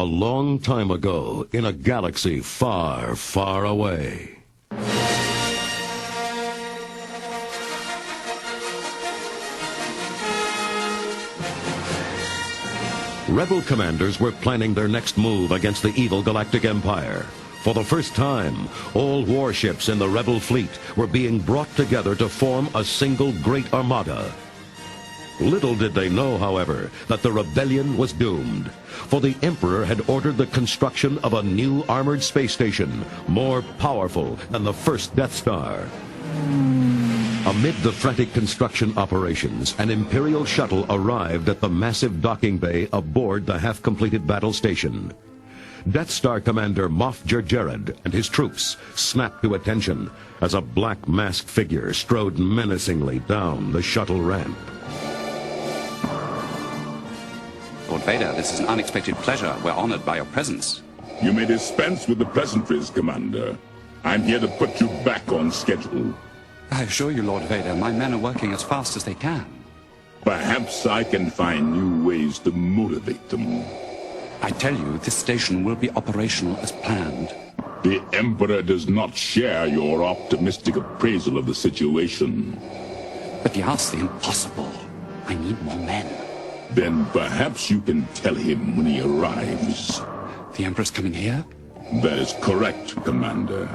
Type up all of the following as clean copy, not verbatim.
A long time ago, in a galaxy far, far away. Rebel commanders were planning their next move against the evil Galactic Empire. For the first time, all warships in the Rebel fleet were being brought together to form a single great armada. Little did they know, however, that the rebellion was doomed, for the Emperor had ordered the construction of a new armored space station, more powerful than the first Death Star. Amid the frantic construction operations, an Imperial shuttle arrived at the massive docking bay aboard the half-completed battle station. Death Star Commander Moff Jerjerrod and his troops snapped to attention as a black masked figure strode menacingly down the shuttle ramp. Lord Vader, this is an unexpected pleasure. We're honored by your presence. You may dispense with the pleasantries, Commander. I'm here to put you back on schedule. I assure you, Lord Vader, my men are working as fast as they can. Perhaps I can find new ways to motivate them. I tell you, this station will be operational as planned. The Emperor does not share your optimistic appraisal of the situation. But he asks the impossible. I need more men. Then perhaps you can tell him when he arrives. The Emperor's coming here? That is correct, Commander.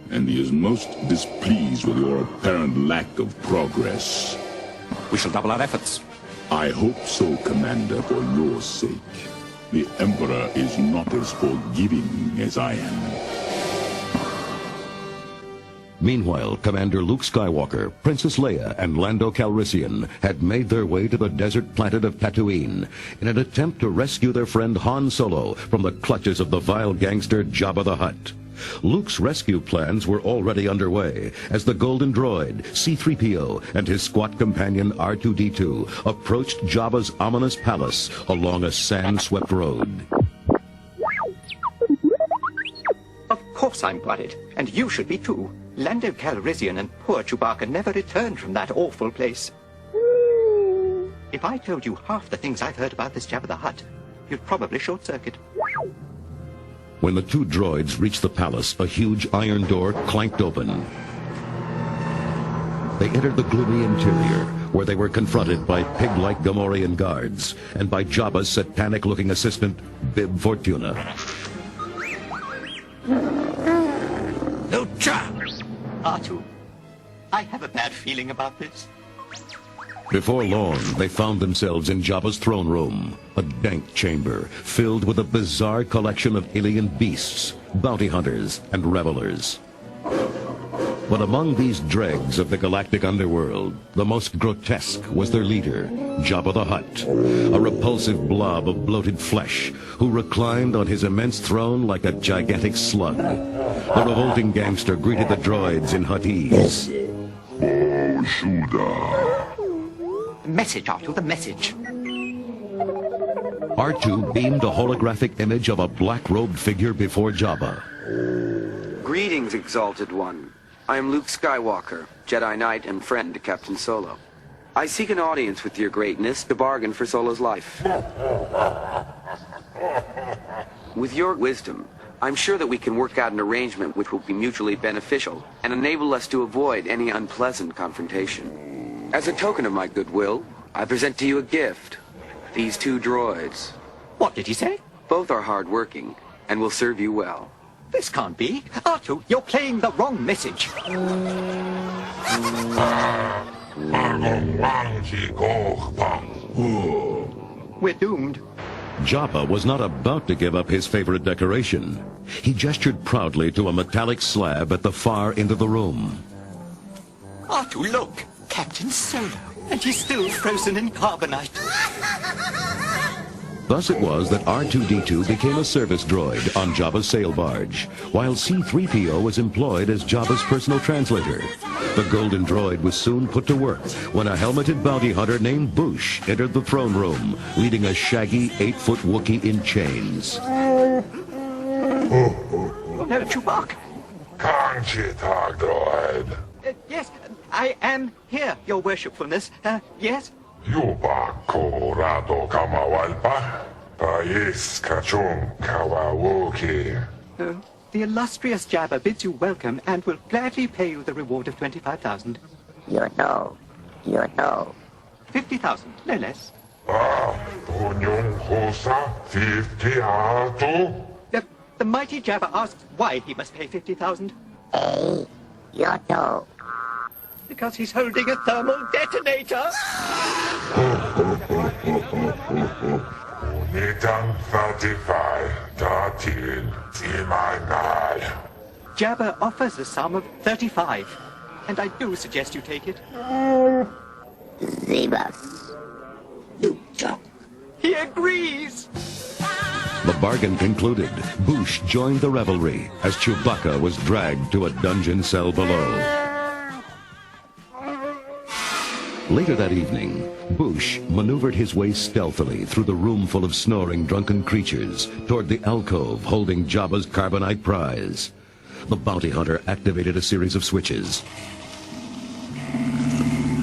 And he is most displeased with your apparent lack of progress. We shall double our efforts. I hope so, Commander, for your sake. The Emperor is not as forgiving as I am. Meanwhile, Commander Luke Skywalker, Princess Leia, and Lando Calrissian had made their way to the desert planet of Tatooine in an attempt to rescue their friend Han Solo from the clutches of the vile gangster Jabba the Hutt. Luke's rescue plans were already underway as the golden droid, C-3PO, and his squat companion R2-D2 approached Jabba's ominous palace along a sand-swept road. Of course I'm worried, and you should be too. Lando Calrissian and poor Chewbacca never returned from that awful place. If I told you half the things I've heard about this Jabba the Hutt, you'd probably short-circuit. When the two droids reached the palace, a huge iron door clanked open. They entered the gloomy interior, where they were confronted by pig-like Gamorrean guards and by Jabba's satanic-looking assistant, Bib Fortuna. Lucha! R2, I have a bad feeling about this. Before long, they found themselves in Jabba's throne room, a dank chamber filled with a bizarre collection of alien beasts, bounty hunters, and revelers. But among these dregs of the galactic underworld, the most grotesque was their leader, Jabba the Hutt, a repulsive blob of bloated flesh who reclined on his immense throne like a gigantic slug. The revolting gangster greeted the droids in Huttese. Message, R2, the message. R2 beamed a holographic image of a black-robed figure before Jabba. Greetings, Exalted One. I am Luke Skywalker, Jedi Knight and friend to Captain Solo. I seek an audience with your greatness to bargain for Solo's life. With your wisdom, I'm sure that we can work out an arrangement which will be mutually beneficial and enable us to avoid any unpleasant confrontation. As a token of my goodwill, I present to you a gift. These two droids. What did he say? Both are hardworking and will serve you well. This can't be. R2, you're playing the wrong message. We're doomed. Jabba was not about to give up his favorite decoration. He gestured proudly to a metallic slab at the far end of the room. R2, look! Captain Solo, and he's still frozen in carbonite. Thus it was that R2-D2 became a service droid on Jabba's sail barge, while C-3PO was employed as Jabba's personal translator. The golden droid was soon put to work when a helmeted bounty hunter named Boushh entered the throne room, leading a shaggy 8-foot Wookiee in chains. Oh, no, Chewbacca. Droid. Yes, I am here, your worshipfulness. Yes? Jubako Rado Kamawalpa. Pais kachung kawawoki. The illustrious Jabba bids you welcome and will gladly pay you the reward of 25,000. You know. 50,000, no less. Punyong hosa 50 atu. The mighty Jabba asks why he must pay 50,000. Hey, you know. Because he's holding a thermal detonator. Unitang 35 datin timangal. Jabba offers a sum of 35, and I do suggest you take it. Zebus. He agrees! The bargain concluded, Boushh joined the revelry as Chewbacca was dragged to a dungeon cell below. Later that evening, Boushh maneuvered his way stealthily through the room full of snoring drunken creatures toward the alcove holding Jabba's carbonite prize. The bounty hunter activated a series of switches.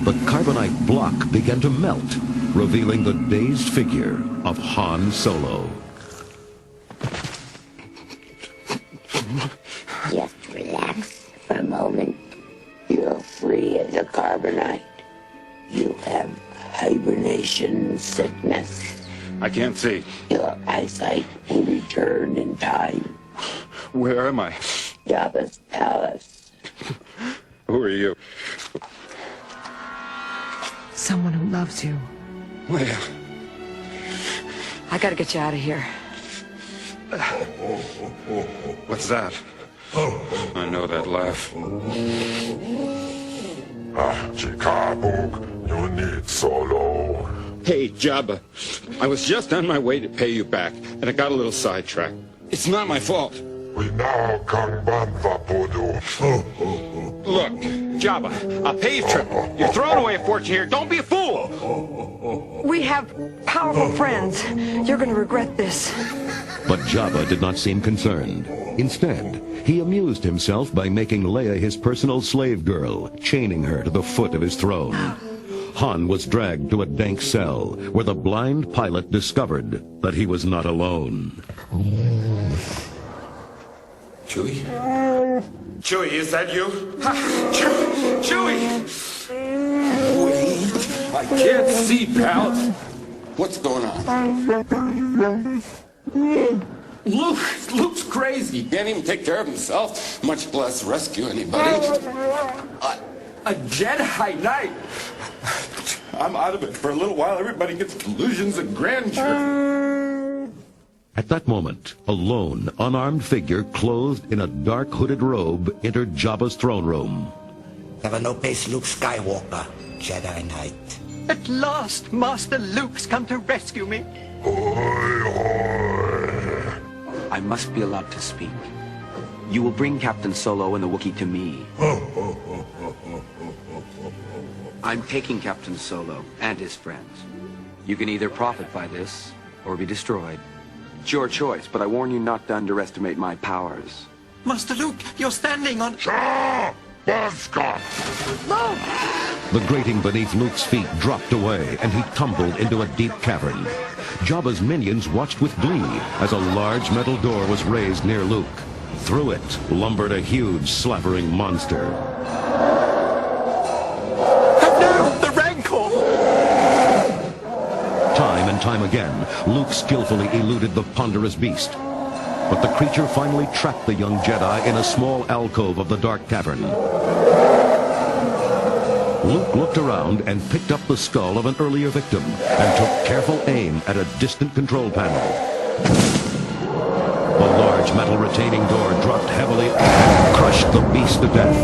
The carbonite block began to melt, revealing the dazed figure of Han Solo. Just relax for a moment. You're free of the carbonite. You have hibernation sickness. I can't see. Your eyesight will return in time. Where am I? Jabba's palace. Who are you? Someone who loves you. Leia. I gotta get you out of here. What's that? I know that laugh. Chikabuk, you need Solo. Hey, Jabba. I was just on my way to pay you back, and I got a little sidetracked. It's not my fault. We now can ban Vapodu. Look, Jabba, I'll pay you triple. You're throwing away a fortune here. Don't be a fool! We have powerful friends. You're gonna regret this. But Jabba did not seem concerned. Instead, he amused himself by making Leia his personal slave girl, chaining her to the foot of his throne. Han was dragged to a dank cell, where the blind pilot discovered that he was not alone. Chewie? Chewie, is that you? Chewie! Wait, I can't see, pal. What's going on? Luke's crazy. Can't even take care of himself, much less rescue anybody. A Jedi Knight. I'm out of it for a little while. Everybody gets delusions of grandeur. At that moment, a lone, unarmed figure clothed in a dark hooded robe entered Jabba's throne room. Have no pace, Luke Skywalker, Jedi Knight. At last, Master Luke's come to rescue me. I must be allowed to speak. You will bring Captain Solo and the Wookiee to me. I'm taking Captain Solo and his friends. You can either profit by this, or be destroyed. It's your choice, but I warn you not to underestimate my powers. Master Luke, you're standing on... The grating beneath Luke's feet dropped away, and he tumbled into a deep cavern. Jabba's minions watched with glee as a large metal door was raised near Luke. Through it lumbered a huge, slavering monster. No, the Rancor! Time and time again, Luke skillfully eluded the ponderous beast. But the creature finally trapped the young Jedi in a small alcove of the dark cavern. Luke looked around and picked up the skull of an earlier victim and took careful aim at a distant control panel. The large metal retaining door dropped heavily and crushed the beast to death.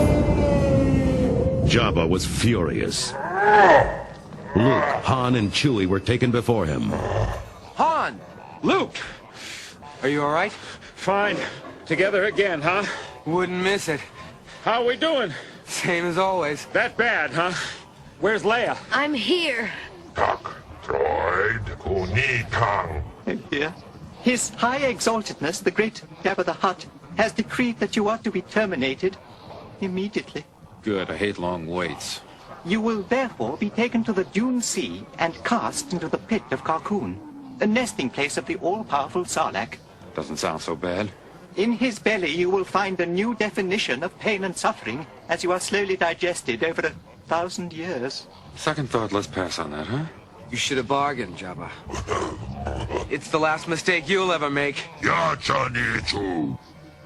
Jabba was furious. Luke, Han, and Chewie were taken before him. Han! Luke! Are you all right? Fine. Together again, huh? Wouldn't miss it. How are we doing? Same as always. That bad, huh? Where's Leia? I'm here. Tak, droid, kunitang. Oh dear. His High Exaltedness, the great Jabba the Hutt, has decreed that you are to be terminated immediately. Good, I hate long waits. You will therefore be taken to the Dune Sea and cast into the pit of Carkoon. The nesting place of the all-powerful Sarlacc. Doesn't sound so bad. In his belly you will find a new definition of pain and suffering as you are slowly digested over 1,000 years. Second thought, let's pass on that, huh? You should have bargained, Jabba. It's the last mistake you'll ever make. Yacha Nichu.